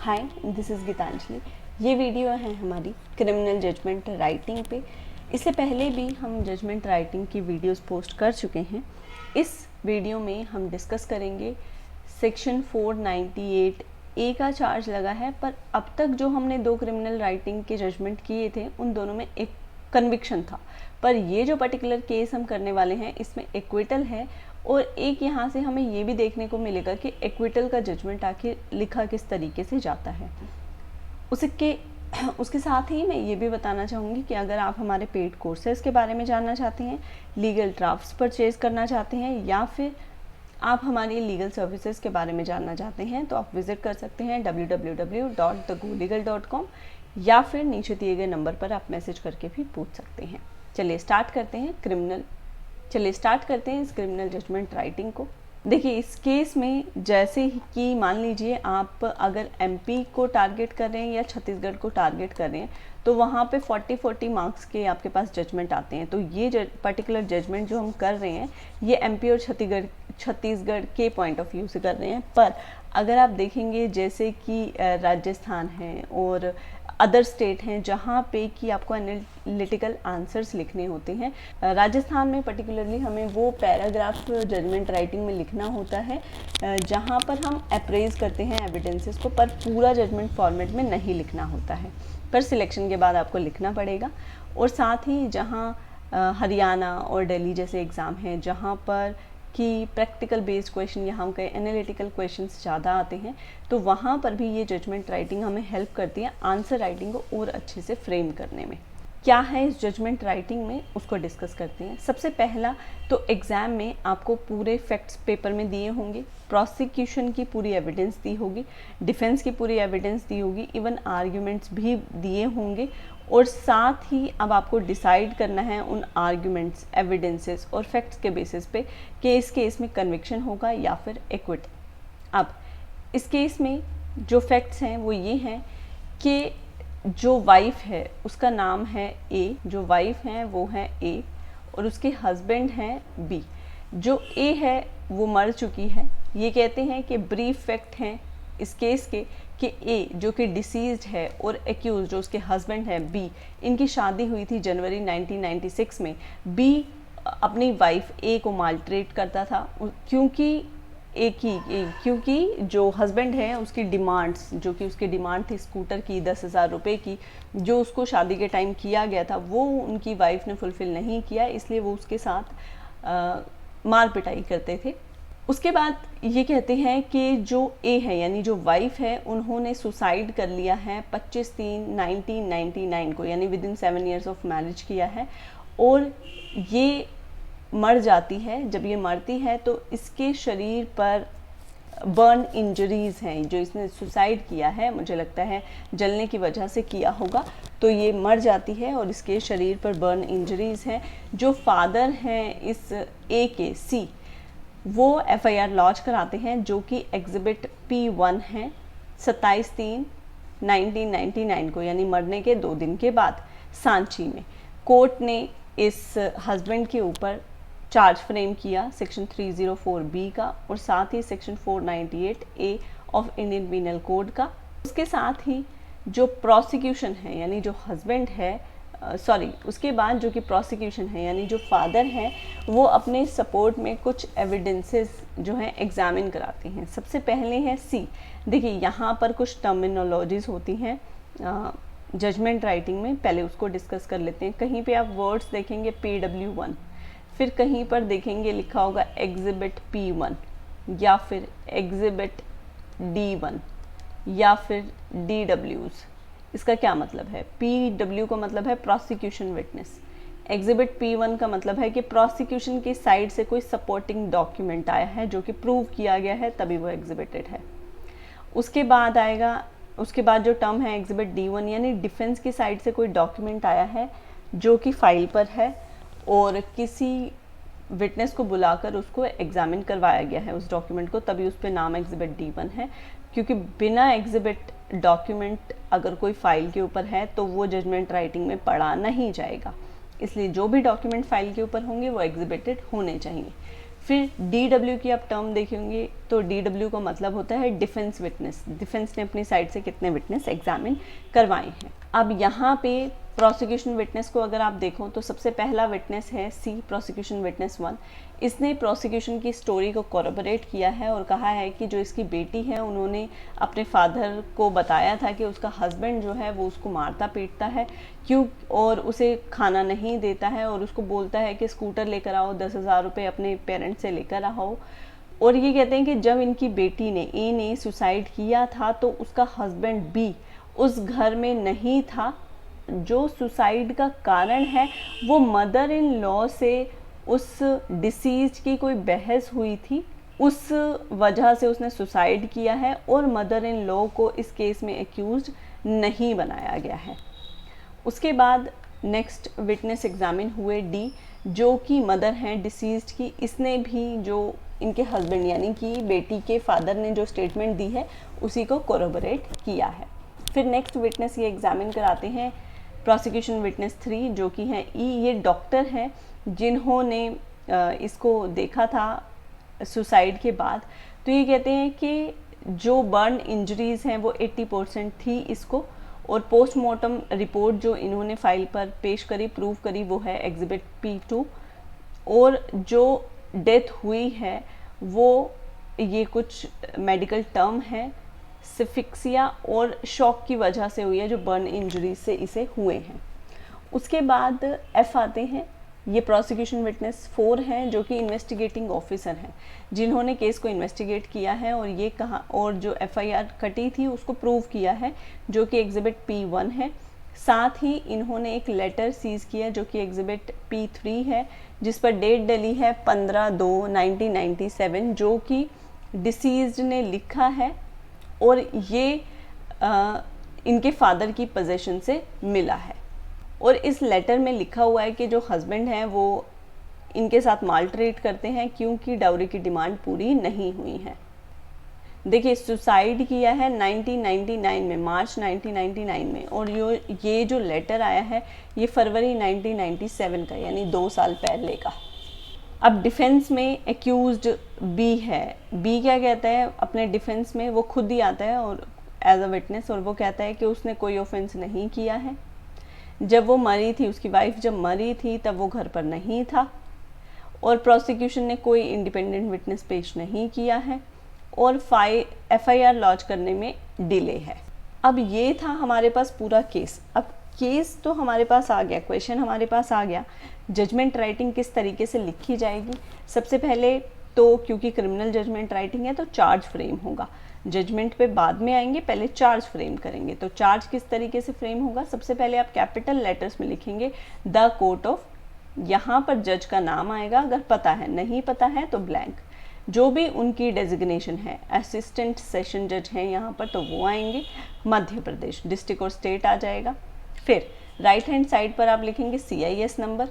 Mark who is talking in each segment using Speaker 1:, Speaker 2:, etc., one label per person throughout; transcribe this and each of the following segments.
Speaker 1: Hi, this is Geetanjali. ये video है हमारी क्रिमिनल जजमेंट राइटिंग पे। इससे पहले भी हम जजमेंट राइटिंग की वीडियोस पोस्ट कर चुके हैं। इस वीडियो में हम डिस्कस करेंगे सेक्शन 498 ए का चार्ज लगा है, पर अब तक जो हमने दो क्रिमिनल राइटिंग के जजमेंट किए थे उन दोनों में एक कन्विक्शन था, पर ये जो पर्टिकुलर केस हम करने वाले हैं इसमें एक्विटल है। और एक यहाँ से हमें ये भी देखने को मिलेगा कि एक्विटल का जजमेंट आखिर लिखा किस तरीके से जाता है। उसके साथ ही मैं ये भी बताना चाहूँगी कि अगर आप हमारे पेड कोर्सेज के बारे में जानना चाहते हैं, लीगल ड्राफ्ट्स परचेज़ करना चाहते हैं, या फिर आप हमारी लीगल सर्विसेज के बारे में जानना चाहते हैं, तो आप विज़िट कर सकते हैं www.thegoligal.com, या फिर नीचे दिए गए नंबर पर आप मैसेज करके भी पूछ सकते हैं। चलिए स्टार्ट करते हैं इस क्रिमिनल जजमेंट राइटिंग को। देखिए, इस केस में जैसे ही कि मान लीजिए आप अगर एमपी को टारगेट कर रहे हैं या छत्तीसगढ़ को टारगेट कर रहे हैं, तो वहाँ पे 40-40 मार्क्स के आपके पास जजमेंट आते हैं। तो ये पर्टिकुलर जजमेंट जो हम कर रहे हैं ये एमपी और छत्तीसगढ़ के पॉइंट ऑफ व्यू से कर रहे हैं। पर अगर आप देखेंगे जैसे कि राजस्थान है और अदर स्टेट हैं जहाँ पे कि आपको एनालिटिकल आंसर्स लिखने होते हैं, राजस्थान में पर्टिकुलरली हमें वो पैराग्राफ जजमेंट राइटिंग में लिखना होता है जहाँ पर हम अप्रेज करते हैं एविडेंसेस को, पर पूरा जजमेंट फॉर्मेट में नहीं लिखना होता है, पर सिलेक्शन के बाद आपको लिखना पड़ेगा। और साथ ही जहाँ हरियाणा और दिल्ली जैसे एग्ज़ाम हैं जहाँ पर कि प्रैक्टिकल बेस्ड क्वेश्चन या हम कहें एनालिटिकल क्वेश्चंस ज़्यादा आते हैं, तो वहाँ पर भी ये जजमेंट राइटिंग हमें हेल्प करती है आंसर राइटिंग को और अच्छे से फ्रेम करने में। क्या है इस जजमेंट राइटिंग में, उसको डिस्कस करते हैं। सबसे पहला तो एग्ज़ाम में आपको पूरे फैक्ट्स पेपर में दिए होंगे, प्रोसिक्यूशन की पूरी एविडेंस दी होगी, डिफेंस की पूरी एविडेंस दी होगी, इवन आर्ग्यूमेंट्स भी दिए होंगे। और साथ ही अब आपको डिसाइड करना है उन आर्ग्यूमेंट्स, एविडेंसेस और फैक्ट्स के बेसिस पे कि इस केस में कन्विक्शन होगा या फिर एक्विट। अब इस केस में जो फैक्ट्स हैं वो ये हैं कि जो वाइफ है उसका नाम है ए, जो वाइफ है वो है ए और उसके हस्बैंड हैं बी। जो ए है वो मर चुकी है। ये कहते हैं कि ब्रीफ फैक्ट हैं इस केस के कि ए जो कि डिसीज्ड है और एक्यूज जो उसके हस्बैंड है बी, इनकी शादी हुई थी जनवरी 1996 में। बी अपनी वाइफ ए को मालट्रेट करता था क्योंकि जो हस्बैंड है उसकी डिमांड्स, जो कि उसकी डिमांड थी स्कूटर की 10,000 रुपये की, जो उसको शादी के टाइम किया गया था वो उनकी वाइफ ने फुलफ़िल नहीं किया, इसलिए वो उसके साथ मार पिटाई करते थे। उसके बाद ये कहते हैं कि जो ए है यानी जो वाइफ है उन्होंने सुसाइड कर लिया है 25/3/1999 को, यानी with in 7 years of marriage किया है। और ये मर जाती है। जब ये मरती है तो इसके शरीर पर बर्न इंजरीज़ हैं। जो इसने सुसाइड किया है, मुझे लगता है जलने की वजह से किया होगा, तो ये मर जाती है और इसके शरीर पर बर्न इंजरीज़ हैं। जो फादर हैं इस ए के, सी, वो एफआईआर लॉन्च कराते हैं जो कि एग्जिबिट P1 है 27/3/1999 को, यानी मरने के 2 दिन के बाद सांची में। कोर्ट ने इस हस्बैंड के ऊपर चार्ज फ्रेम किया सेक्शन 304B का और साथ ही section 498A of Indian penal code का। उसके साथ ही जो प्रोसिक्यूशन है यानी जो हस्बैंड है, उसके बाद जो कि प्रोसिक्यूशन है यानी जो फादर हैं, वो अपने सपोर्ट में कुछ एविडेंसेस जो हैं एग्जामिन कराते हैं। सबसे पहले है सी। देखिए, यहाँ पर कुछ टर्मिनोलॉजीज होती हैं जजमेंट राइटिंग में, पहले उसको डिस्कस कर लेते हैं। कहीं पे आप वर्ड्स देखेंगे PW1, फिर कहीं पर देखेंगे लिखा होगा एग्जिबिट P1 या फिर एग्जिबिट D1 या फिर DWs। इसका क्या मतलब है? PW का मतलब है प्रोसिक्यूशन विटनेस, एग्जिबिट P1 का मतलब है कि प्रोसिक्यूशन की साइड से कोई सपोर्टिंग डॉक्यूमेंट आया है जो कि प्रूव किया गया है, तभी वो एग्जिबिटेड है। उसके बाद जो टर्म है एग्जिबिट D1 यानी डिफेंस की साइड से कोई डॉक्यूमेंट आया है जो कि फाइल पर है और किसी विटनेस को बुलाकर उसको एग्जामिन करवाया गया है उस डॉक्यूमेंट को, तभी उस पर नाम एग्जिबिट D1 है। क्योंकि बिना एग्जिबिट डॉक्यूमेंट अगर कोई फाइल के ऊपर है तो वो जजमेंट राइटिंग में पढ़ा नहीं जाएगा, इसलिए जो भी डॉक्यूमेंट फाइल के ऊपर होंगे वो एग्जिबिटेड होने चाहिए। फिर DW की आप टर्म देखेंगे तो DW का मतलब होता है डिफेंस विटनेस। डिफेंस ने अपनी साइड से कितने विटनेस एग्जामिन करवाए हैं। अब यहाँ पे प्रोसिक्यूशन विटनेस को अगर आप देखो तो सबसे पहला विटनेस है C, प्रोसिक्यूशन विटनेस 1। इसने प्रोसिक्यूशन की स्टोरी को कोरबोरेट किया है और कहा है कि जो इसकी बेटी है उन्होंने अपने फादर को बताया था कि उसका हस्बैंड जो है वो उसको मारता पीटता है क्यों, और उसे खाना नहीं देता है, और उसको बोलता है कि स्कूटर लेकर आओ, 10,000 रुपये अपने पेरेंट्स से लेकर आओ। और ये कहते हैं कि जब इनकी बेटी ने ए ने सुसाइड किया था तो उसका हस्बैंड बी उस घर में नहीं था। जो सुसाइड का कारण है वो मदर इन लॉ से उस डिसीज की कोई बहस हुई थी, उस वजह से उसने सुसाइड किया है, और मदर इन लॉ को इस केस में एक्यूज नहीं बनाया गया है। उसके बाद नेक्स्ट विटनेस एग्जामिन हुए डी, जो कि मदर हैं डिसीज्ड की। इसने भी जो इनके हस्बैंड यानी कि बेटी के फादर ने जो स्टेटमेंट दी है उसी को कोरोबोरेट किया है। फिर नेक्स्ट विटनेस ये एग्जामिन कराते हैं प्रोसिक्यूशन विटनेस 3, जो कि हैं ई। ये डॉक्टर हैं जिन्होंने इसको देखा था सुसाइड के बाद। तो ये कहते हैं कि जो बर्न इंजरीज़ हैं वो 80% थी इसको, और पोस्टमार्टम रिपोर्ट जो इन्होंने फाइल पर पेश करी, प्रूव करी, वो है एग्जिबिट P2। और जो डेथ हुई है वो ये कुछ मेडिकल टर्म है, सिफिक्सिया और शॉक की वजह से हुई है, जो बर्न इंजरी से इसे हुए हैं। उसके बाद एफ आते हैं, ये प्रोसिक्यूशन विटनेस 4 हैं, जो कि इन्वेस्टिगेटिंग ऑफिसर हैं जिन्होंने केस को इन्वेस्टिगेट किया है और ये कहा, और जो FIR कटी थी उसको प्रूव किया है, जो कि एग्जिबिट P1 है। साथ ही इन्होंने एक लेटर सीज किया जो कि एग्जिबिट P3 है, जिस पर डेट डली है 15/2/1997, जो कि डिसीज्ड ने लिखा है, और ये इनके फादर की पोजीशन से मिला है। और इस लेटर में लिखा हुआ है कि जो हस्बैंड हैं वो इनके साथ माल ट्रीट करते हैं क्योंकि डाउरी की डिमांड पूरी नहीं हुई है। देखिए, सुसाइड किया है 1999 में, मार्च 1999 में, और ये जो लेटर आया है ये फरवरी 1997 का, यानी 2 साल पहले का। अब डिफेंस में एक्यूज्ड बी है। बी क्या कहता है अपने डिफेंस में, वो खुद ही आता है और एज अ विटनेस, और वो कहता है कि उसने कोई ऑफेंस नहीं किया है। जब वो मरी थी, उसकी वाइफ जब मरी थी तब वो घर पर नहीं था, और प्रोसिक्यूशन ने कोई इंडिपेंडेंट विटनेस पेश नहीं किया है, और FIR लॉन्च करने में डिले है। अब ये था हमारे पास पूरा केस। अब केस तो हमारे पास आ गया, क्वेश्चन हमारे पास आ गया, जजमेंट राइटिंग किस तरीके से लिखी जाएगी। सबसे पहले तो क्योंकि क्रिमिनल जजमेंट राइटिंग है तो चार्ज फ्रेम होगा, जजमेंट पे बाद में आएंगे, पहले चार्ज फ्रेम करेंगे। तो चार्ज किस तरीके से फ्रेम होगा, सबसे पहले आप कैपिटल लेटर्स में लिखेंगे द कोर्ट ऑफ, यहाँ पर जज का नाम आएगा, अगर पता है, नहीं पता है तो ब्लैंक, जो भी उनकी डेजिग्नेशन है, असिस्टेंट सेशन जज हैं यहाँ पर तो वो आएंगे, मध्य प्रदेश, डिस्ट्रिक्ट और स्टेट आ जाएगा। फिर राइट हैंड साइड पर आप लिखेंगे CIS नंबर,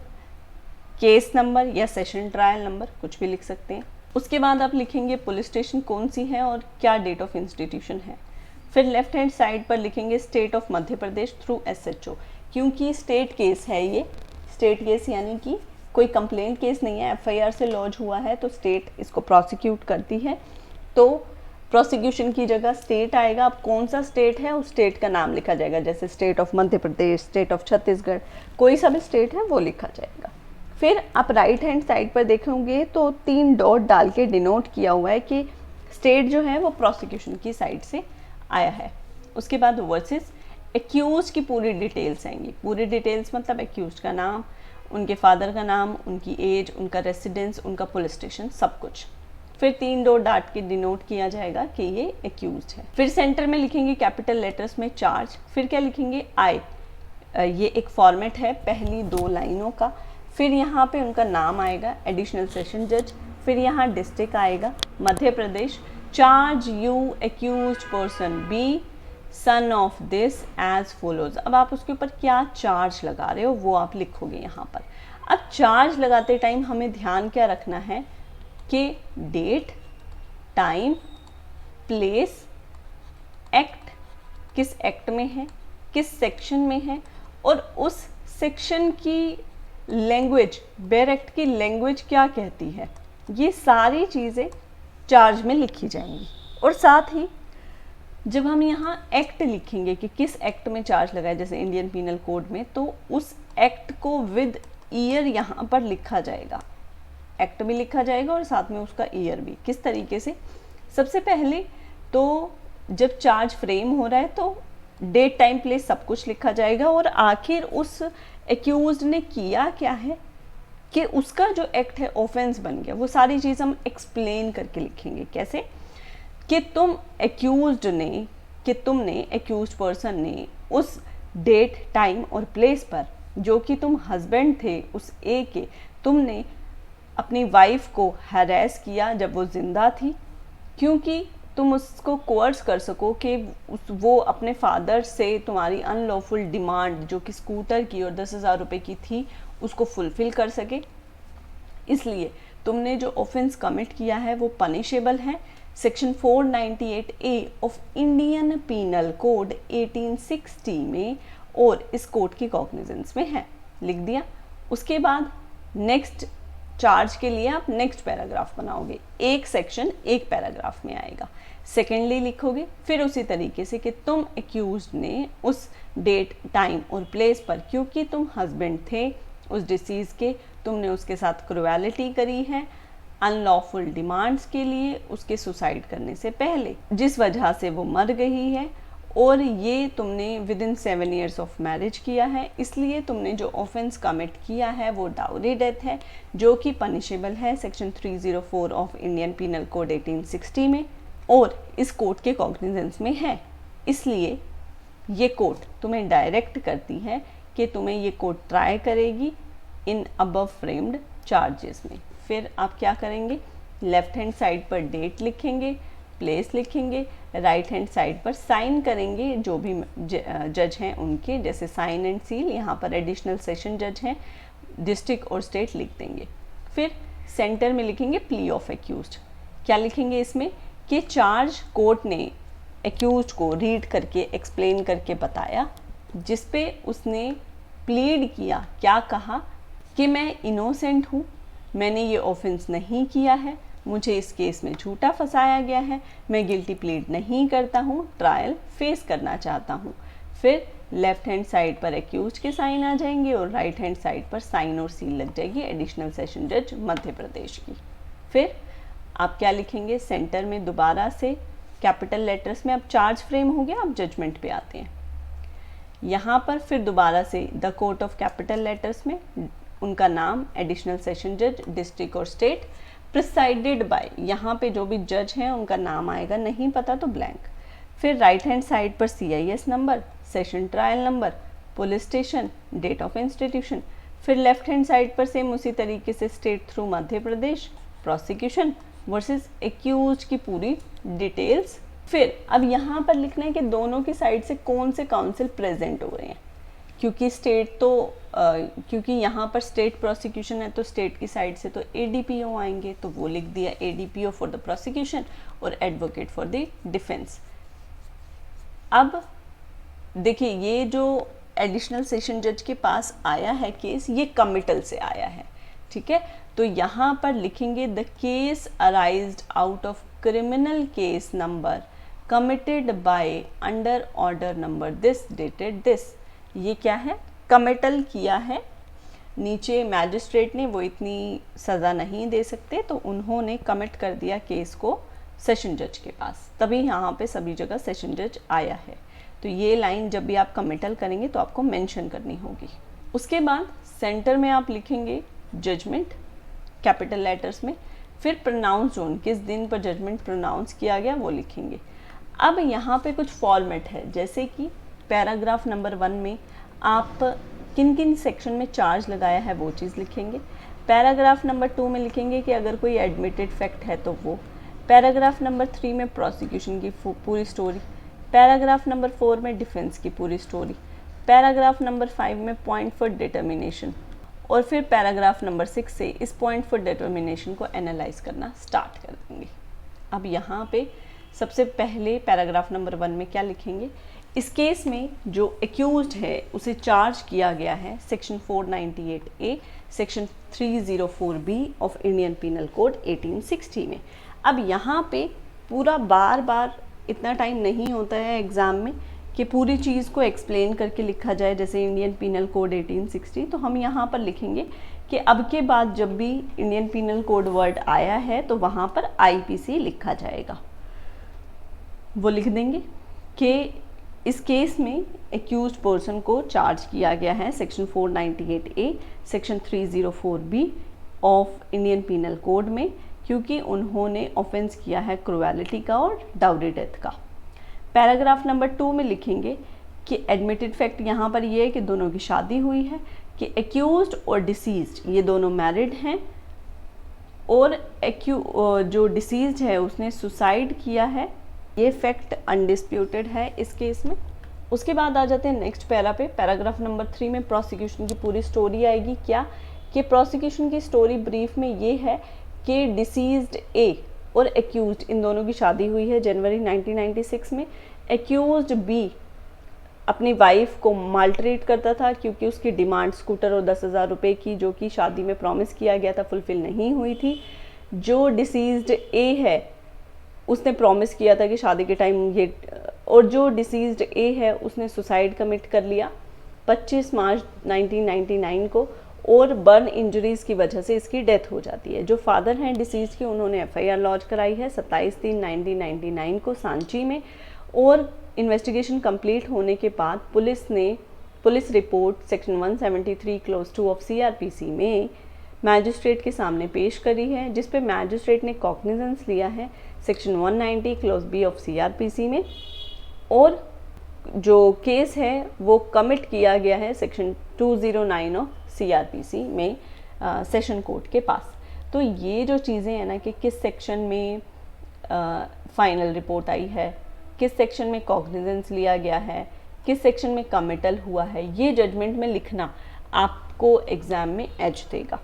Speaker 1: केस नंबर या सेशन ट्रायल नंबर, कुछ भी लिख सकते हैं। उसके बाद आप लिखेंगे पुलिस स्टेशन कौन सी है और क्या डेट ऑफ इंस्टीट्यूशन है। फिर लेफ्ट हैंड साइड पर लिखेंगे state of Madhya Pradesh through SHO, क्योंकि स्टेट केस है ये, स्टेट केस यानी कि कोई कंप्लेंट केस नहीं है, FIR से लॉन्च हुआ है तो स्टेट इसको प्रोसिक्यूट करती है, तो प्रोसिक्यूशन की जगह स्टेट आएगा। अब कौन सा स्टेट है उस स्टेट का नाम लिखा जाएगा, जैसे state of Madhya Pradesh, state of Chhattisgarh, कोई सा भी स्टेट है वो लिखा जाएगा। फिर आप राइट हैंड साइड पर देखोगे तो 3 डॉट डाल के डिनोट किया हुआ है कि स्टेट जो है वो प्रोसिक्यूशन की साइड से आया है। उसके बाद वर्सेस एक्यूज की पूरी डिटेल्स आएंगी, पूरी डिटेल्स मतलब एक्यूज का नाम, उनके फादर का नाम, उनकी एज, उनका रेसिडेंस, उनका पुलिस स्टेशन, सब कुछ। फिर 3 डॉट डाट के डिनोट किया जाएगा कि ये एक्यूज है। फिर सेंटर में लिखेंगे कैपिटल लेटर्स में चार्ज। फिर क्या लिखेंगे आई, ये एक फॉर्मेट है पहली 2 लाइनों का। फिर यहाँ पे उनका नाम आएगा, एडिशनल सेशन जज। फिर यहाँ डिस्ट्रिक्ट आएगा Madhya Pradesh. Charge you accuse person be son of this as follows. अब आप उसके ऊपर क्या चार्ज लगा रहे हो वो आप लिखोगे यहाँ पर। अब चार्ज लगाते टाइम हमें ध्यान क्या रखना है कि डेट, टाइम, प्लेस, एक्ट, किस एक्ट में है, किस सेक्शन में है, और उस सेक्शन की लैंग्वेज, बेयर एक्ट की लैंग्वेज क्या कहती है, ये सारी चीज़ें चार्ज में लिखी जाएंगी। और साथ ही जब हम यहाँ एक्ट लिखेंगे कि किस एक्ट में चार्ज लगा है, जैसे इंडियन पीनल कोड में, तो उस एक्ट को विद ईयर यहाँ पर लिखा जाएगा। एक्ट भी लिखा जाएगा और साथ में उसका ईयर भी। किस तरीके से? सबसे पहले तो जब चार्ज फ्रेम हो रहा है तो डेट, टाइम, प्लेस सब कुछ लिखा जाएगा, और आखिर उस एक्यूज्ड ने किया क्या है कि उसका जो एक्ट है ऑफेंस बन गया, वो सारी चीज़ हम एक्सप्लेन करके लिखेंगे। कैसे? कि तुमने एक्यूज्ड पर्सन ने उस डेट, टाइम और प्लेस पर, जो कि तुम हस्बैंड थे उस ए के, तुमने अपनी वाइफ को हैरेस किया जब वो जिंदा थी, क्योंकि तुम उसको कोर्स कर सको कि वो अपने फादर से तुम्हारी अनलॉफुल डिमांड जो कि स्कूटर की और 10,000 रुपये की थी उसको फुलफिल कर सके। इसलिए तुमने जो ऑफेंस कमिट किया है वो पनिशेबल है section 498A of Indian penal code 1860 में, और इस कोड की कॉग्निजेंस में है। लिख दिया। उसके बाद नेक्स्ट चार्ज के लिए आप नेक्स्ट पैराग्राफ बनाओगे, एक सेक्शन एक पैराग्राफ में आएगा। सेकेंडली लिखोगे फिर उसी तरीके से कि तुम एक्यूज्ड ने उस डेट, टाइम और प्लेस पर, क्योंकि तुम हस्बैंड थे उस डिसीज के, तुमने उसके साथ क्रुएलिटी करी है अनलॉफुल डिमांड्स के लिए, उसके सुसाइड करने से पहले, जिस वजह से वो मर गई है, और ये तुमने with in 7 years of marriage किया है। इसलिए तुमने जो ऑफेंस कमिट किया है वो डाउरी डेथ है, जो कि पनिशेबल है section 304 of Indian penal code 1860 में, और इस कोड के कॉग्निजेंस में है। इसलिए ये कोर्ट तुम्हें डायरेक्ट करती है कि तुम्हें ये कोर्ट ट्राई करेगी इन अबव फ्रेम्ड चार्जेस में। फिर आप क्या करेंगे? लेफ्ट हैंड साइड पर डेट लिखेंगे, प्लेस लिखेंगे, राइट हैंड साइड पर साइन करेंगे जो भी जज हैं उनके, जैसे साइन एंड सील। यहाँ पर एडिशनल सेशन जज हैं, डिस्ट्रिक्ट और स्टेट लिख देंगे। फिर सेंटर में लिखेंगे प्ली ऑफ एक्यूज्ड। क्या लिखेंगे इसमें? कि चार्ज कोर्ट ने एक्यूज्ड को रीड करके, एक्सप्लेन करके बताया, जिस पे उसने प्लीड किया, क्या कहा कि मैं इनोसेंट हूँ, मैंने ये ऑफेंस नहीं किया है, मुझे इस केस में झूठा फंसाया गया है, मैं गिल्टी प्लीड नहीं करता हूँ, ट्रायल फेस करना चाहता हूँ। फिर लेफ्ट हैंड साइड पर एक्यूज्ड के साइन आ जाएंगे और राइट हैंड साइड पर साइन और सील लग जाएगी एडिशनल सेशन जज मध्य प्रदेश की। फिर आप क्या लिखेंगे? सेंटर में दोबारा से कैपिटल लेटर्स में, अब चार्ज फ्रेम हो गया, अब जजमेंट पे आते हैं। यहाँ पर फिर दोबारा से the court of capital letters में उनका नाम, एडिशनल सेशन जज, डिस्ट्रिक्ट और स्टेट, प्रिसाइडेड बाय, यहाँ पे जो भी जज हैं उनका नाम आएगा, नहीं पता तो ब्लैंक। फिर राइट हैंड साइड पर CIS number, session trial number, police station, date of institution. फिर लेफ्ट हैंड साइड पर सेम उसी तरीके से state through Madhya Pradesh, prosecution versus accused की पूरी डिटेल्स। फिर अब यहाँ पर लिखना है कि दोनों की साइड से कौन से काउंसिल प्रेजेंट हो रहे हैं, क्योंकि स्टेट तो क्योंकि यहाँ पर स्टेट प्रोसिक्यूशन है तो स्टेट की साइड से तो ADPO आएंगे, तो वो लिख दिया ADPO फॉर द प्रोसिक्यूशन और एडवोकेट फॉर द डिफेंस। अब देखिए, ये जो एडिशनल सेशन जज के पास आया है केस, ये कमिटल से आया है, ठीक है। तो यहाँ पर लिखेंगे the case arised out of criminal case number committed by under order number this dated this. ये क्या है? कमिटल किया है। नीचे मैजिस्ट्रेट ने वो इतनी सज़ा नहीं दे सकते, तो उन्होंने कमिट कर दिया केस को सेशन जज के पास, तभी यहाँ पे सभी जगह सेशन जज आया है। तो ये लाइन जब भी आप कमिटल करेंगे तो आपको मेंशन करनी होगी। उसके बाद सेंटर में आप लिखेंगे जजमेंट कैपिटल लेटर्स में, फिर प्रोनाउंस जोन, किस दिन पर जजमेंट प्रोनाउंस किया गया वो लिखेंगे। अब यहाँ पे कुछ फॉर्मेट है, जैसे कि पैराग्राफ नंबर 1 में आप किन किन सेक्शन में चार्ज लगाया है वो चीज़ लिखेंगे। पैराग्राफ नंबर 2 में लिखेंगे कि अगर कोई एडमिटेड फैक्ट है तो वो। पैराग्राफ नंबर 3 में प्रोसिक्यूशन की पूरी स्टोरी। पैराग्राफ नंबर 4 में डिफेंस की पूरी स्टोरी। पैराग्राफ नंबर 5 में पॉइंट फॉर डिटर्मिनेशन, और फिर पैराग्राफ नंबर 6 से इस पॉइंट फॉर डिटर्मिनेशन को एनालाइज करना स्टार्ट कर देंगे। अब यहाँ पे सबसे पहले पैराग्राफ नंबर 1 में क्या लिखेंगे? इस केस में जो एक्यूज्ड है उसे चार्ज किया गया है section 498A, section 304B of Indian penal code 1860 में। अब यहाँ पे पूरा बार बार इतना टाइम नहीं होता है एग्ज़ाम में कि पूरी चीज़ को एक्सप्लेन करके लिखा जाए, जैसे इंडियन पिनल कोड 1860। तो हम यहाँ पर लिखेंगे कि अब के बाद जब भी इंडियन पिनल कोड वर्ड आया है तो वहाँ पर IPC लिखा जाएगा। वो लिख देंगे कि इस केस में एक्यूज्ड पर्सन को चार्ज किया गया है section 498A, section 304B of Indian penal code में, क्योंकि उन्होंने ऑफेंस किया है क्रुएलिटी का और डाउरी डेथ का। पैराग्राफ नंबर 2 में लिखेंगे कि एडमिटेड फैक्ट यहाँ पर ये है कि दोनों की शादी हुई है, कि एक्यूज्ड और डिसीज्ड ये दोनों मैरिड हैं, और जो डिसीज्ड है उसने सुसाइड किया है, ये फैक्ट अनडिस्प्यूटेड है इस केस में। उसके बाद आ जाते हैं नेक्स्ट पैरा पे। पैराग्राफ नंबर 3 में प्रोसिक्यूशन की पूरी स्टोरी आएगी। क्या कि प्रोसिक्यूशन की स्टोरी ब्रीफ में ये है कि डिसीज्ड A और एक्यूज्ड इन दोनों की शादी हुई है जनवरी 1996 में। एक्यूज्ड B अपनी वाइफ को माल्ट्रेट करता था क्योंकि उसकी डिमांड स्कूटर और 10,000 रुपये की, जो कि शादी में प्रॉमिस किया गया था, फुलफिल नहीं हुई थी। जो डिसीज्ड A है उसने प्रॉमिस किया था कि शादी के टाइम ये, और जो डिसीज्ड A है उसने सुसाइड कमिट कर लिया 25 मार्च 1999 को, और बर्न इंजरीज की वजह से इसकी डेथ हो जाती है। जो फादर हैं डिसीज के, उन्होंने FIR लॉन्च कराई है 27/3/1999 को सांची में, और इन्वेस्टिगेशन कंप्लीट होने के बाद police report section 173 close 2 of CRPC में मैजिस्ट्रेट के सामने पेश करी है, जिस पे मैजिस्ट्रेट ने कॉग्निजेंस लिया है section 190 close B of CRPC में, और जो केस है वो कमिट किया गया है सेक्शन 209 ऑफ CRPC में सेशन कोर्ट के पास। तो ये जो चीज़ें हैं ना कि किस सेक्शन में फाइनल रिपोर्ट आई है, किस सेक्शन में कॉग्निजेंस लिया गया है, किस सेक्शन में कमिटल हुआ है, ये जजमेंट में लिखना आपको एग्ज़ाम में एज देगा,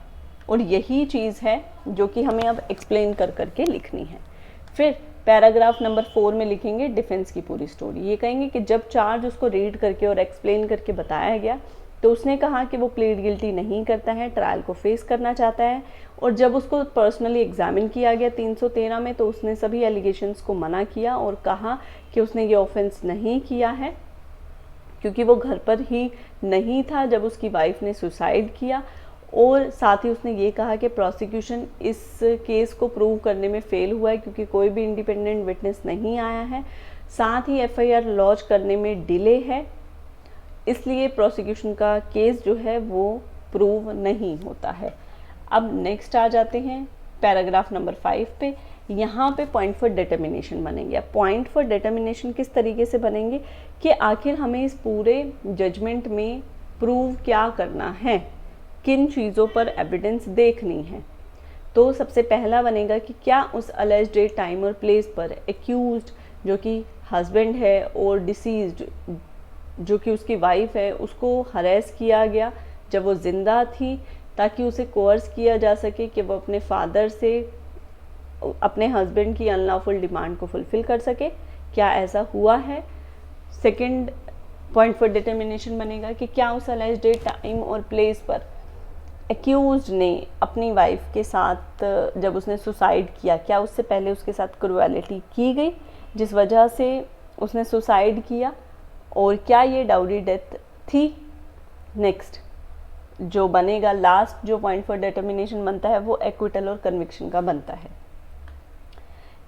Speaker 1: और यही चीज़ है जो कि हमें अब एक्सप्लेन कर करके लिखनी है। फिर पैराग्राफ नंबर 4 में लिखेंगे डिफेंस की पूरी स्टोरी। ये कहेंगे कि जब चार्ज उसको रीड करके और एक्सप्लेन करके बताया गया तो उसने कहा कि वो प्लीड गिल्टी नहीं करता है, ट्रायल को फेस करना चाहता है, और जब उसको पर्सनली एग्जामिन किया गया 313 में तो उसने सभी एलिगेशंस को मना किया और कहा कि उसने ये ऑफेंस नहीं किया है क्योंकि वो घर पर ही नहीं था जब उसकी वाइफ ने सुसाइड किया, और साथ ही उसने ये कहा कि प्रोसिक्यूशन इस केस को प्रूव करने में फेल हुआ है क्योंकि कोई भी इंडिपेंडेंट विटनेस नहीं आया है, साथ ही FIR लॉन्च करने में डिले है, इसलिए प्रोसिक्यूशन का केस जो है वो प्रूव नहीं होता है। अब नेक्स्ट आ जाते हैं पैराग्राफ नंबर 5 पे। यहाँ पे पॉइंट फॉर डिटर्मिनेशन बनेंगे। अब पॉइंट फॉर डिटर्मिनेशन किस तरीके से बनेंगे कि आखिर हमें इस पूरे जजमेंट में प्रूव क्या करना है, किन चीज़ों पर एविडेंस देखनी है। तो सबसे पहला बनेगा कि क्या उस अलेज्ड डेट, टाइम और प्लेस पर एक्यूज्ड जो कि हस्बैंड है और डिसीज्ड जो कि उसकी वाइफ है उसको हरेस किया गया जब वो ज़िंदा थी, ताकि उसे कोर्स किया जा सके कि वो अपने फादर से अपने हस्बैंड की अनलॉफुल डिमांड को फुलफ़िल कर सके। क्या ऐसा हुआ है? सेकंड पॉइंट फॉर डिटर्मिनेशन बनेगा कि क्या उस अलेज्ड डेट, टाइम और प्लेस पर एक्यूज्ड ने अपनी वाइफ के साथ जब उसने सुसाइड किया, क्या उससे पहले उसके साथ क्रुएलिटी की गई जिस वजह से उसने सुसाइड किया, और क्या ये डाउरी डेथ थी। नेक्स्ट जो बनेगा लास्ट जो पॉइंट फॉर डिटर्मिनेशन बनता है वो एक्विटल और कन्विक्शन का बनता है।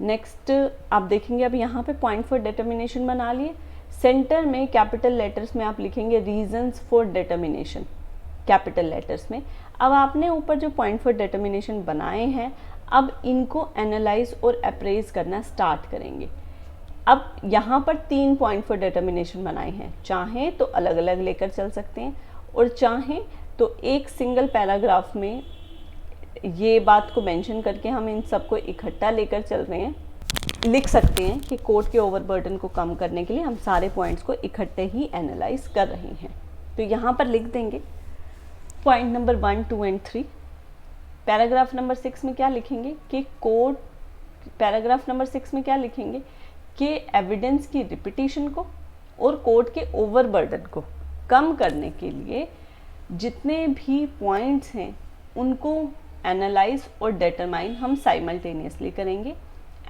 Speaker 1: नेक्स्ट आप देखेंगे अब यहाँ पे पॉइंट फॉर डिटर्मिनेशन बना लिए। सेंटर में कैपिटल लेटर्स में आप लिखेंगे reasons for determination, capital letters में। अब आपने ऊपर जो पॉइंट फॉर डिटर्मिनेशन बनाए हैं अब इनको एनालाइज और अप्रेज करना स्टार्ट करेंगे। अब यहाँ पर 3 पॉइंट फॉर डिटर्मिनेशन बनाए हैं, चाहें तो अलग अलग लेकर चल सकते हैं और चाहें तो एक सिंगल पैराग्राफ में ये बात को मेंशन करके हम इन सबको इकट्ठा लेकर चल रहे हैं। लिख सकते हैं कि कोर्ट के ओवरबर्डन को कम करने के लिए हम सारे पॉइंट्स को इकट्ठे ही एनालाइज कर रहे हैं। तो यहाँ पर लिख देंगे point number 1, 2 and 3। Paragraph number 6 में क्या लिखेंगे कि पैराग्राफ नंबर 6 में क्या लिखेंगे कि एविडेंस की रिपीटिशन को और कोर्ट के ओवरबर्डन को कम करने के लिए जितने भी पॉइंट्स हैं उनको एनालाइज और डिटरमाइन हम साइमल्टेनियसली करेंगे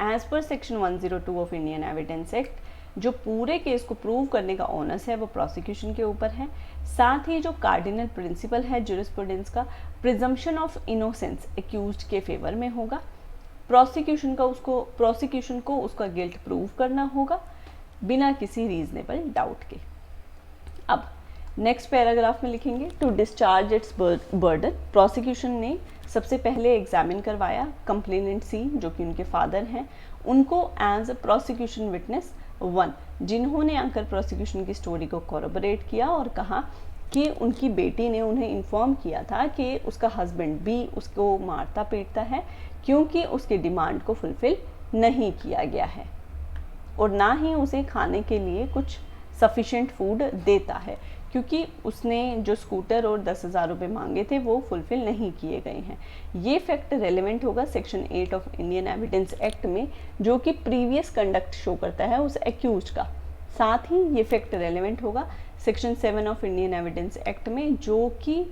Speaker 1: as per section 102 of Indian evidence act. जो पूरे केस को प्रूव करने का ऑनर्स है वो प्रोसिक्यूशन के ऊपर है। साथ ही जो कार्डिनल प्रिंसिपल है ज्यूरिस्प्रूडेंस का, प्रिजम्पशन ऑफ इनोसेंस एक्यूज्ड के फेवर में होगा। प्रोसिक्यूशन को उसका गिल्ट प्रूव करना होगा बिना किसी रीजनेबल डाउट के। अब नेक्स्ट पैराग्राफ में लिखेंगे to discharge its burden. Prosecution ने सबसे पहले एग्जामिन करवाया कंप्लेनेंट सी, जो कि उनके फादर हैं, उनको एज प्रोसिक्यूशन विटनेस 1, जिन्होंने आकर प्रोसिक्यूशन की स्टोरी को कोरबोरेट किया और कहा कि उनकी बेटी ने उन्हें इन्फॉर्म किया था कि उसका हस्बैंड भी उसको मारता पीटता है क्योंकि उसके डिमांड को फुलफिल नहीं किया गया है और ना ही उसे खाने के लिए कुछ सफिशेंट फूड देता है, क्योंकि उसने जो स्कूटर और 10,000 रुपये मांगे थे वो फुलफिल नहीं किए गए हैं। ये फैक्ट रेलेवेंट होगा section 8 of Indian evidence act में, जो कि प्रीवियस कंडक्ट शो करता है उस एक्यूज का। साथ ही ये फैक्ट रेलेवेंट होगा section 7 of Indian evidence act में, जो कि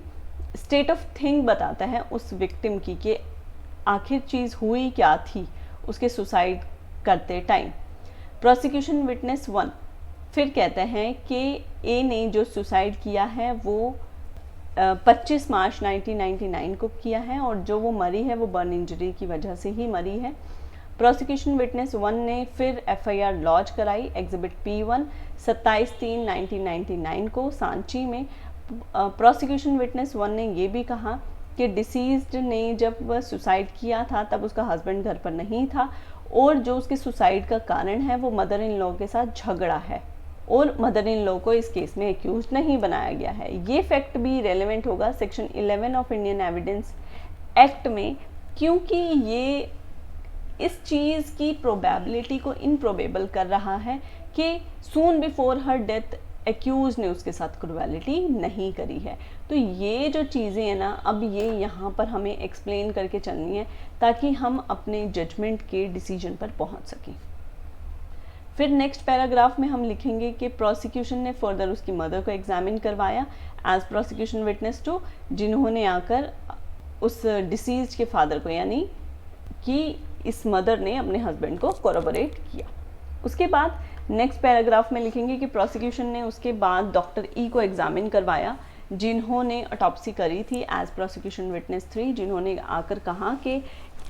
Speaker 1: स्टेट ऑफ थिंग बताता है उस विक्टिम की कि आखिर चीज़ हुई क्या थी उसके सुसाइड करते टाइम। प्रोसिक्यूशन विटनेस 1 फिर कहते हैं कि ए ने जो सुसाइड किया है वो 25 मार्च 1999 को किया है और जो वो मरी है वो बर्न इंजरी की वजह से ही मरी है। प्रोसिक्यूशन विटनेस 1 ने फिर एफआईआर लॉन्च कराई एग्जिबिट P1 27/3/1999 को सांची में। प्रोसिक्यूशन विटनेस 1 ने ये भी कहा कि डिसीज्ड ने जब वह सुसाइड किया था तब उसका हस्बैंड घर पर नहीं था और जो उसके सुसाइड का कारण है वो मदर इन लॉ के साथ झगड़ा है और मदर इन लॉ को इस केस में एक्यूज नहीं बनाया गया है। ये फैक्ट भी रेलेवेंट होगा section 11 of Indian evidence act में, क्योंकि ये इस चीज़ की प्रोबेबिलिटी को इनप्रोबेबल कर रहा है कि soon before her death accused ने उसके साथ क्रूएलिटी नहीं करी है। तो ये जो चीज़ें हैं ना, अब ये यहाँ पर हमें एक्सप्लेन करके चलनी है ताकि हम अपने जजमेंट के डिसीजन पर पहुँच सकें। फिर नेक्स्ट पैराग्राफ में हम लिखेंगे कि प्रोसिक्यूशन ने फर्दर उसकी मदर को एग्जामिन करवाया एज प्रोसिक्यूशन विटनेस 2, जिन्होंने आकर उस डिसीज के फादर को, यानी कि इस मदर ने अपने हस्बैंड को कोरबोरेट किया। उसके बाद नेक्स्ट पैराग्राफ में लिखेंगे कि प्रोसिक्यूशन ने उसके बाद डॉक्टर ई को एग्जामिन करवाया, जिन्होंने ऑटोप्सी करी थी एज प्रोसिक्यूशन विटनेस 3, जिन्होंने आकर कहा कि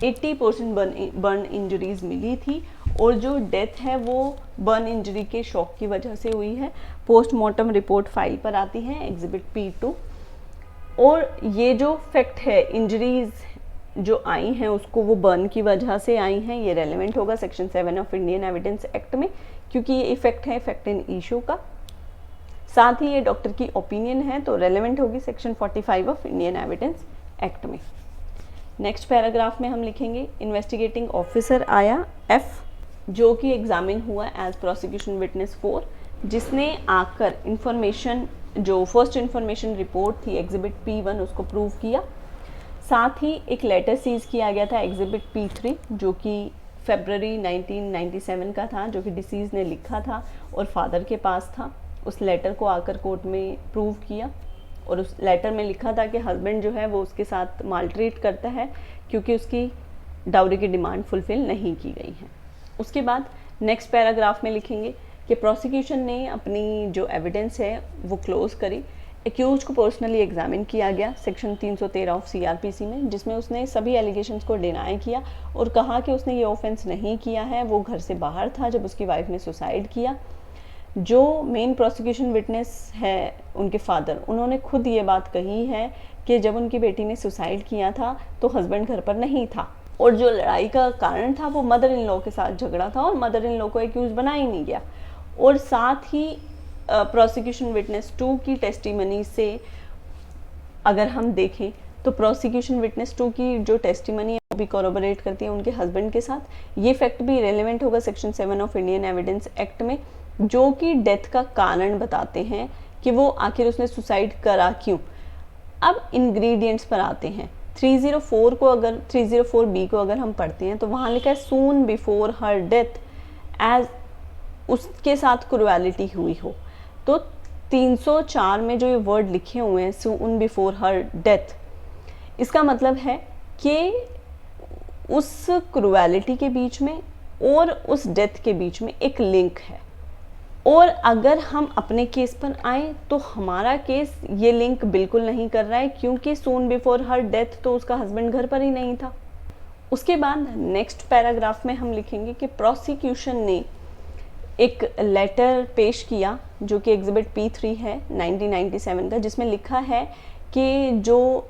Speaker 1: 80% बर्न इंजरीज मिली थी और जो डेथ है वो बर्न इंजरी के शॉक की वजह से हुई है। पोस्टमार्टम रिपोर्ट फाइल पर आती है एग्जिबिट P2। और ये जो फैक्ट है इंजरीज जो आई हैं उसको वो बर्न की वजह से आई हैं, ये रेलेवेंट होगा section 7 of Indian evidence act में, क्योंकि ये इफेक्ट है इफेक्ट इन इशू का। साथ ही ये डॉक्टर की ओपिनियन है तो रेलेवेंट होगी section 45 of Indian evidence act में। नेक्स्ट पैराग्राफ में हम लिखेंगे इन्वेस्टिगेटिंग ऑफिसर आया F, जो कि एग्जामिन हुआ एज प्रोसिक्यूशन विटनेस 4, जिसने आकर इंफॉर्मेशन जो फर्स्ट इंफॉर्मेशन रिपोर्ट थी एग्जिबिट P1 उसको प्रूव किया। साथ ही एक लेटर सीज किया गया था एग्जिबिट P3, जो कि फरवरी 1997 का था, जो कि डिसीज ने लिखा था और फादर के पास था। उस लेटर को आकर कोर्ट में प्रूव किया और उस लेटर में लिखा था कि हस्बैंड जो है वो उसके साथ मालट्रीट करता है क्योंकि उसकी डाउरी की डिमांड फुलफिल नहीं की गई है। उसके बाद नेक्स्ट पैराग्राफ में लिखेंगे कि प्रोसिक्यूशन ने अपनी जो एविडेंस है वो क्लोज करी। एक्यूज को पर्सनली एग्जामिन किया गया सेक्शन 313 ऑफ CRPC में, जिसमें उसने सभी एलिगेशंस को डिनाई किया और कहा कि उसने ये ऑफेंस नहीं किया है, वो घर से बाहर था जब उसकी वाइफ ने सुसाइड किया। जो मेन प्रोसिक्यूशन विटनेस है उनके फादर, उन्होंने खुद ये बात कही है कि जब उनकी बेटी ने सुसाइड किया था तो हस्बैंड घर पर नहीं था और जो लड़ाई का कारण था वो मदर इन लॉ के साथ झगड़ा था और मदर इन लॉ को एक्यूज बना ही नहीं गया। और साथ ही प्रोसिक्यूशन विटनेस 2 की टेस्टिमनी से अगर हम देखें तो प्रोसिक्यूशन विटनेस 2 की जो टेस्टिमनी है वो भी कोरोबोरेट करती है उनके हस्बैंड के साथ। ये फैक्ट भी रेलेवेंट होगा section 7 of Indian evidence act में, जो कि डेथ का कारण बताते हैं कि वो आखिर उसने सुसाइड करा क्यों। अब इंग्रेडिएंट्स पर आते हैं। 304B को अगर हम पढ़ते हैं तो वहाँ लिखा है soon before her death as उसके साथ क्रुएलिटी हुई हो। तो 304 में जो ये वर्ड लिखे हुए हैं सून बिफोर हर डेथ, इसका मतलब है कि उस क्रुएलिटी के बीच में और उस डेथ के बीच में एक लिंक है। और अगर हम अपने केस पर आए तो हमारा केस ये लिंक बिल्कुल नहीं कर रहा है, क्योंकि सून बिफोर हर डेथ तो उसका हस्बैंड घर पर ही नहीं था। उसके बाद नेक्स्ट पैराग्राफ में हम लिखेंगे कि प्रोसिक्यूशन ने एक लेटर पेश किया जो कि एग्जिबिट P3 है 1997 का, जिसमें लिखा है कि जो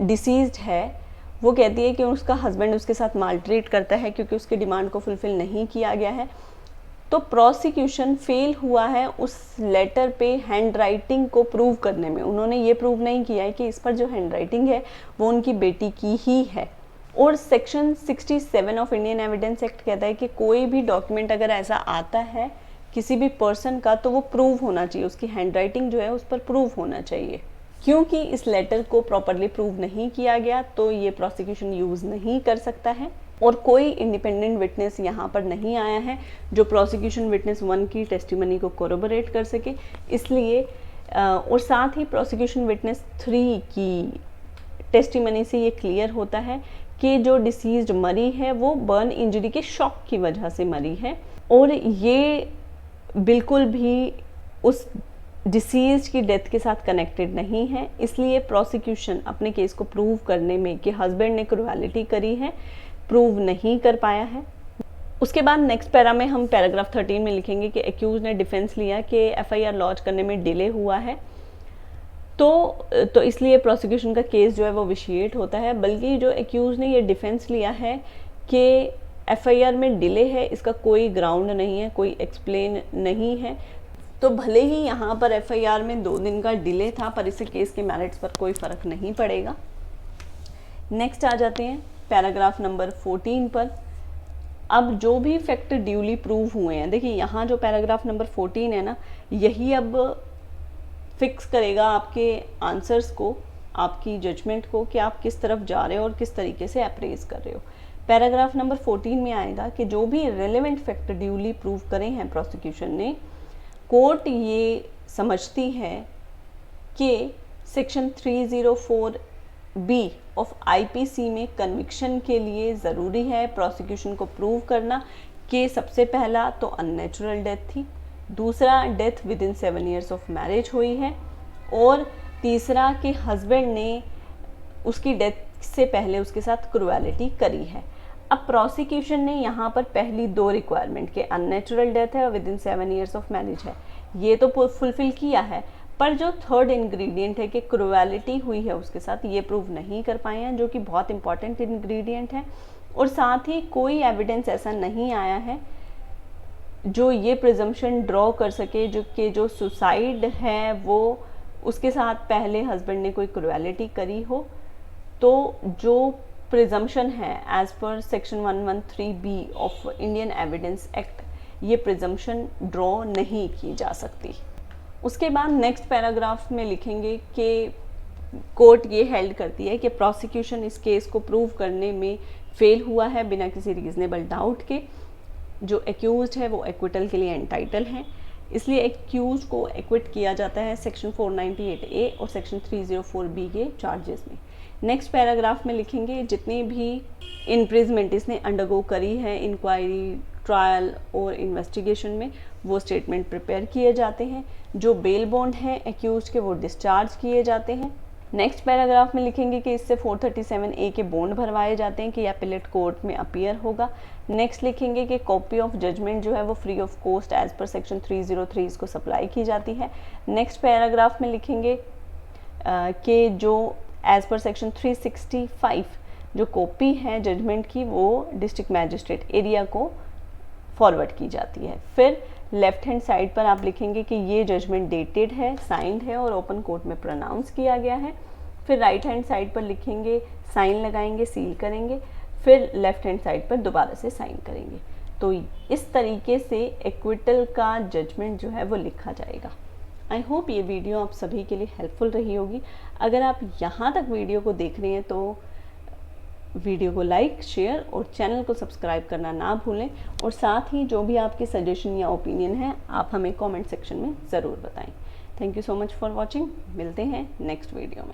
Speaker 1: डिसीज्ड है वो कहती है कि उसका हस्बैंड उसके साथ मालट्रीट करता है क्योंकि उसकी डिमांड को फुलफिल नहीं किया गया है। तो प्रोसिक्यूशन फेल हुआ है उस लेटर पे हैंड राइटिंग को प्रूव करने में। उन्होंने ये प्रूव नहीं किया है कि इस पर जो हैंड राइटिंग है वो उनकी बेटी की ही है। और section 67 of Indian evidence act कहता है कि कोई भी डॉक्यूमेंट अगर ऐसा आता है किसी भी पर्सन का तो वो प्रूव होना चाहिए, उसकी हैंड राइटिंग जो है उस पर प्रूव होना चाहिए। क्योंकि इस लेटर को प्रॉपरली प्रूव नहीं किया गया तो ये प्रोसिक्यूशन यूज़ नहीं कर सकता है, और कोई इंडिपेंडेंट विटनेस यहाँ पर नहीं आया है जो प्रोसिक्यूशन विटनेस 1 की टेस्टिमनी को कोरोबोरेट कर सके। इसलिए और साथ ही प्रोसिक्यूशन विटनेस 3 की टेस्टिमनी से ये क्लियर होता है कि जो डिसीज्ड मरी है वो बर्न इंजरी के शॉक की वजह से मरी है, और ये बिल्कुल भी उस डिसीज्ड की डेथ के साथ कनेक्टेड नहीं है। इसलिए प्रोसिक्यूशन अपने केस को प्रूव करने में कि हस्बैंड ने क्रुएलिटी करी है प्रूव नहीं कर पाया है। उसके बाद नेक्स्ट पैरा में हम पैराग्राफ 13 में लिखेंगे कि एक्यूज ने डिफेंस लिया कि एफआईआर लॉन्च करने में डिले हुआ है, तो इसलिए प्रोसिक्यूशन का केस जो है वो विशिएट होता है। बल्कि जो एक्यूज ने ये डिफेंस लिया है कि एफआईआर में डिले है, इसका कोई ग्राउंड नहीं है, कोई एक्सप्लेन नहीं है। तो भले ही यहाँ पर एफआईआर में 2 दिन का डिले था, पर इससे केस के मेरिट्स पर कोई फ़र्क नहीं पड़ेगा। नेक्स्ट आ जाते हैं पैराग्राफ नंबर 14 पर। अब जो भी फैक्ट ड्यूली प्रूव हुए हैं, देखिए यहाँ जो पैराग्राफ नंबर 14 है ना, यही अब फिक्स करेगा आपके आंसर्स को, आपकी जजमेंट को, कि आप किस तरफ जा रहे हो और किस तरीके से अप्रेज कर रहे हो। पैराग्राफ नंबर 14 में आएगा कि जो भी रेलेवेंट फैक्ट ड्यूली प्रूव करे हैं प्रोसिक्यूशन ने, कोर्ट ये समझती है कि सेक्शन 304B ऑफ आईपीसी में कन्विक्शन के लिए ज़रूरी है प्रोसिक्यूशन को प्रूव करना कि सबसे पहला तो अननेचुरल डेथ थी, दूसरा death with in 7 years of marriage हुई है, और तीसरा कि हस्बैंड ने उसकी डेथ से पहले उसके साथ क्रुएलिटी करी है। अब प्रोसिक्यूशन ने यहाँ पर पहली 2 रिक्वायरमेंट के अननेचुरल डेथ है और with in 7 years of marriage है, ये तो फुलफिल किया है, पर जो थर्ड इंग्रेडिएंट है कि क्रुएलिटी हुई है उसके साथ, ये प्रूव नहीं कर पाए हैं, जो कि बहुत इंपॉर्टेंट इंग्रेडिएंट है। और साथ ही कोई एविडेंस ऐसा नहीं आया है जो ये प्रिजम्पशन ड्रॉ कर सके जो सुसाइड है वो उसके साथ पहले हस्बैंड ने कोई क्रुएलिटी करी हो। तो जो प्रिजम्पशन है as per section 113B of Indian evidence act, ये प्रिजम्पशन ड्रॉ नहीं की जा सकती। उसके बाद नेक्स्ट पैराग्राफ में लिखेंगे कि कोर्ट ये हेल्ड करती है कि प्रोसिक्यूशन इस केस को प्रूव करने में फेल हुआ है बिना किसी रीजनेबल डाउट के। जो एक्यूज्ड है वो एक्विटल के लिए एंटाइटल हैं, इसलिए एक्यूज को एक्विट किया जाता है सेक्शन 498A और सेक्शन 304B के चार्जेस में। नेक्स्ट पैराग्राफ में लिखेंगे जितने भी इम्प्रिजमेंट इसने अंडरगो करी है इंक्वायरी, ट्रायल और इन्वेस्टिगेशन में, वो स्टेटमेंट प्रिपेयर किए जाते हैं। जो बेल बॉन्ड है एक्यूज के वो डिस्चार्ज किए जाते हैं। नेक्स्ट पैराग्राफ में लिखेंगे कि इससे 437A के बॉन्ड भरवाए जाते हैं कि अपीलेट कोर्ट में अपीयर होगा। नेक्स्ट लिखेंगे कि कॉपी ऑफ जजमेंट जो है वो free of cost as per section 303 इसको सप्लाई की जाती है। नेक्स्ट पैराग्राफ में लिखेंगे कि जो एज पर सेक्शन 365 जो कॉपी है जजमेंट की वो डिस्ट्रिक्ट मैजिस्ट्रेट एरिया को फॉरवर्ड की जाती है। फिर लेफ्ट हैंड साइड पर आप लिखेंगे कि ये जजमेंट डेटेड है, साइंड है और ओपन कोर्ट में प्रोनाउंस किया गया है। फिर राइट हैंड साइड पर लिखेंगे, साइन लगाएंगे, सील करेंगे, फिर लेफ्ट हैंड साइड पर दोबारा से साइन करेंगे। तो इस तरीके से एक्विटल का जजमेंट जो है वो लिखा जाएगा। आई होप ये वीडियो आप सभी के लिए हेल्पफुल रही होगी। अगर आप यहाँ तक वीडियो को देख रहे हैं तो वीडियो को लाइक, शेयर और चैनल को सब्सक्राइब करना ना भूलें। और साथ ही जो भी आपके सजेशन या ओपिनियन है आप हमें कमेंट सेक्शन में ज़रूर बताएं। Thank you so much for watching. मिलते हैं नेक्स्ट वीडियो में।